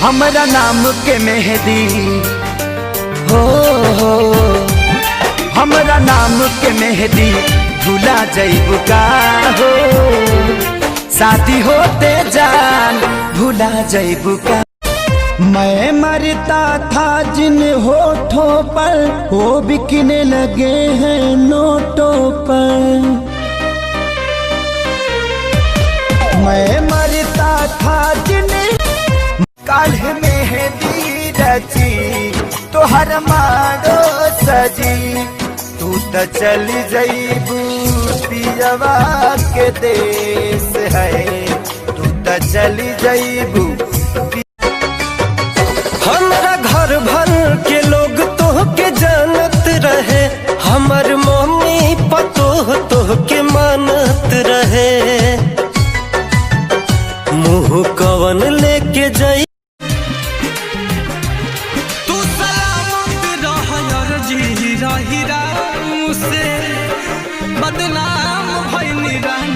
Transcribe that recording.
हमरा नाम के मेहंदी हो हमरा नाम के मेहंदी भुला जइबू का हो, शादी होते जान भुला जइबू का। मैं मरता था जिन होठों पर वो बिकने लगे हैं नोटों पर। मैं मरता था जिन काल्ह मेहंदी रची तोहर मारो सजी, तू तो चली जइबू पियवा के देश है, तू तो चली जइबू। हमारा घर भर के लोग तोह के जानत रहे, हमर मम्मी पतोह तोह के मानत रहे। मुँह कवन लेके जाई तू सलामत रह जी रही राम से बदनाम भइनी रानी।